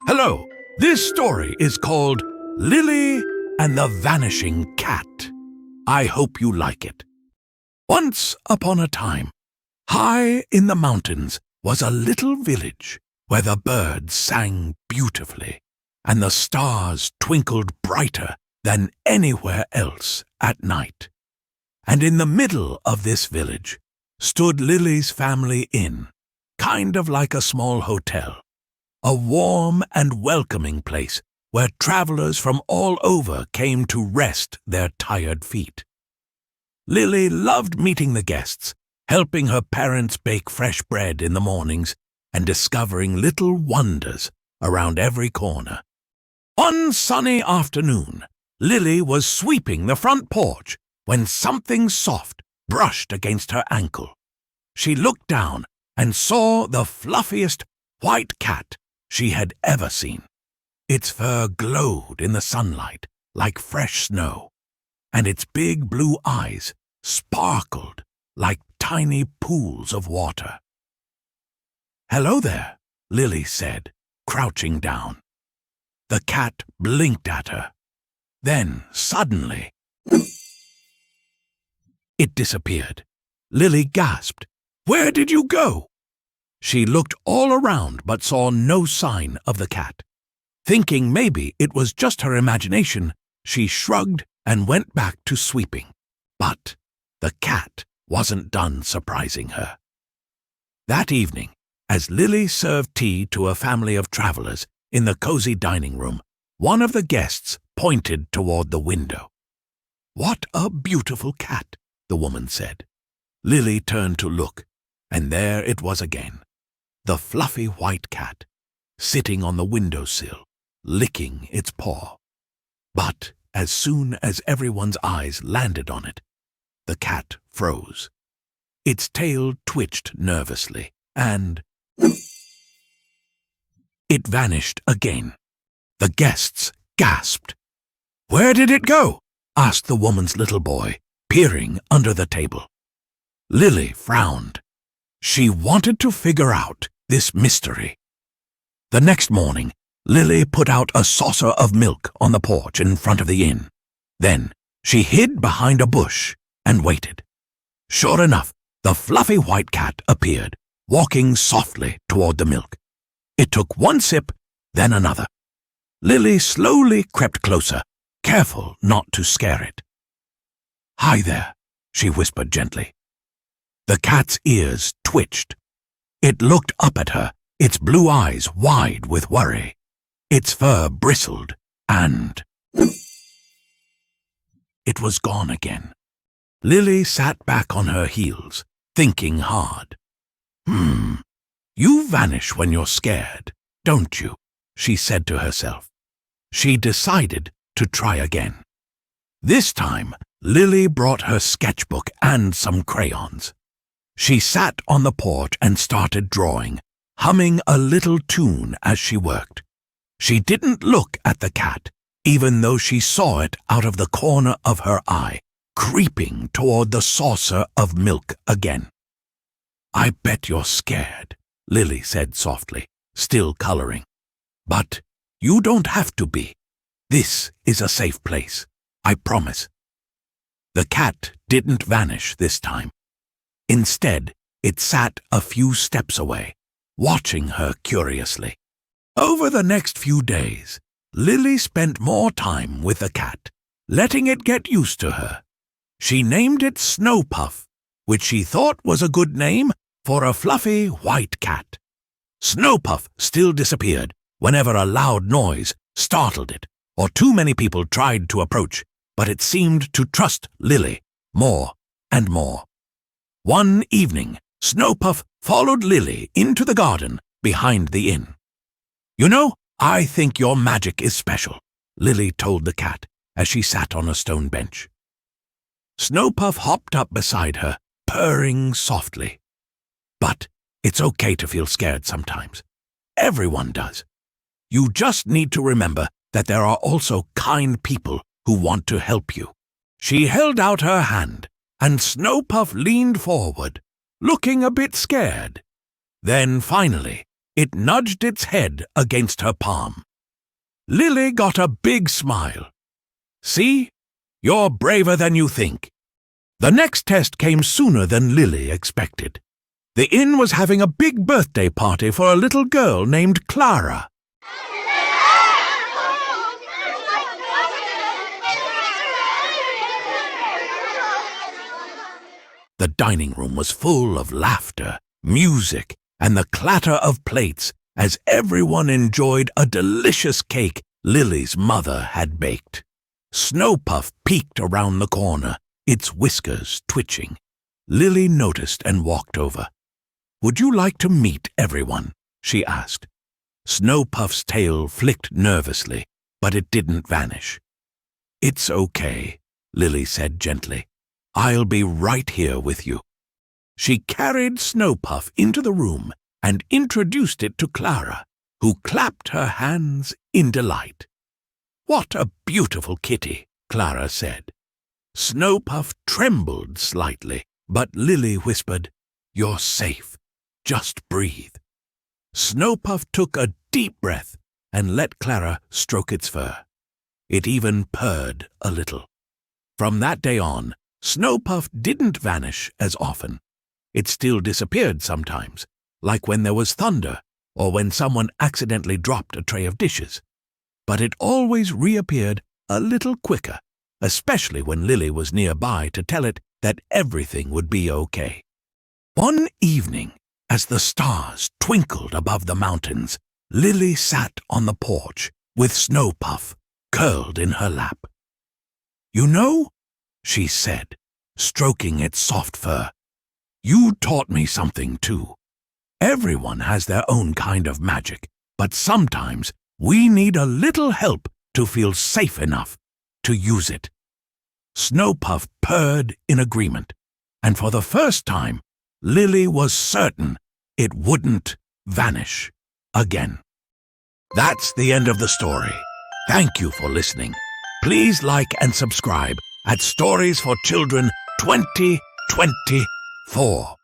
Hello, this story is called Lily and the Vanishing Cat. I hope you like it. Once upon a time, high in the mountains was a little village where the birds sang beautifully and the stars twinkled brighter than anywhere else at night. And in the middle of this village stood Lily's family inn, kind of like a small hotel, a warm and welcoming place where travelers from all over came to rest their tired feet. Lily loved meeting the guests, helping her parents bake fresh bread in the mornings and discovering little wonders around every corner. One sunny afternoon, Lily was sweeping the front porch when something soft brushed against her ankle. She looked down and saw the fluffiest white cat she had ever seen. Its fur glowed in the sunlight like fresh snow, and its big blue eyes sparkled like tiny pools of water. "Hello there," Lily said, crouching down. The cat blinked at her. Then, suddenly, it disappeared. Lily gasped. "Where did you go?" She looked all around but saw no sign of the cat. Thinking maybe it was just her imagination, she shrugged and went back to sweeping. But the cat wasn't done surprising her. That evening, as Lily served tea to a family of travelers in the cozy dining room, one of the guests pointed toward the window. "What a beautiful cat," the woman said. Lily turned to look, and there it was again, the fluffy white cat, sitting on the windowsill, licking its paw. But as soon as everyone's eyes landed on it, the cat froze. Its tail twitched nervously, and it vanished again. The guests gasped. "Where did it go?" asked the woman's little boy, peering under the table. Lily frowned. She wanted to figure out this mystery. The next morning, Lily put out a saucer of milk on the porch in front of the inn. Then she hid behind a bush and waited. Sure enough, the fluffy white cat appeared, walking softly toward the milk. It took one sip, then another. Lily slowly crept closer, careful not to scare it. "Hi there," she whispered gently. The cat's ears twitched. It looked up at her, its blue eyes wide with worry. Its fur bristled, and it was gone again. Lily sat back on her heels, thinking hard. You vanish when you're scared, don't you?" she said to herself. She decided to try again. This time, Lily brought her sketchbook and some crayons. She sat on the porch and started drawing, humming a little tune as she worked. She didn't look at the cat, even though she saw it out of the corner of her eye, creeping toward the saucer of milk again. "I bet you're scared," Lily said softly, still coloring. "But you don't have to be. This is a safe place, I promise." The cat didn't vanish this time. Instead, it sat a few steps away, watching her curiously. Over the next few days, Lily spent more time with the cat, letting it get used to her. She named it Snowpuff, which she thought was a good name for a fluffy white cat. Snowpuff still disappeared whenever a loud noise startled it, or too many people tried to approach, but it seemed to trust Lily more and more. One evening, Snowpuff followed Lily into the garden behind the inn. "You know, I think your magic is special," Lily told the cat as she sat on a stone bench. Snowpuff hopped up beside her, purring softly. "But it's okay to feel scared sometimes. Everyone does. You just need to remember that there are also kind people who want to help you." She held out her hand, and Snowpuff leaned forward, looking a bit scared. Then finally, it nudged its head against her palm. Lily got a big smile. See? You're braver than you think. The next test came sooner than Lily expected. The inn was having a big birthday party for a little girl named Clara. The dining room was full of laughter, music, and the clatter of plates as everyone enjoyed a delicious cake Lily's mother had baked. Snowpuff peeked around the corner, its whiskers twitching. Lily noticed and walked over. "Would you like to meet everyone?" she asked. Snowpuff's tail flicked nervously, but it didn't vanish. "It's okay," Lily said gently. "I'll be right here with you." She carried Snowpuff into the room and introduced it to Clara, who clapped her hands in delight. "What a beautiful kitty," Clara said. Snowpuff trembled slightly, but Lily whispered, "You're safe. Just breathe." Snowpuff took a deep breath and let Clara stroke its fur. It even purred a little. From that day on, Snowpuff didn't vanish as often. It still disappeared sometimes, like when there was thunder or when someone accidentally dropped a tray of dishes. But it always reappeared a little quicker, especially when Lily was nearby to tell it that everything would be okay. One evening, as the stars twinkled above the mountains, Lily sat on the porch with Snowpuff curled in her lap. "You know," she said, stroking its soft fur, "you taught me something too. Everyone has their own kind of magic, but sometimes we need a little help to feel safe enough to use it." Snowpuff purred in agreement, and for the first time, Lily was certain it wouldn't vanish again. That's the end of the story. Thank you for listening. Please like and subscribe at Stories for Children 2024.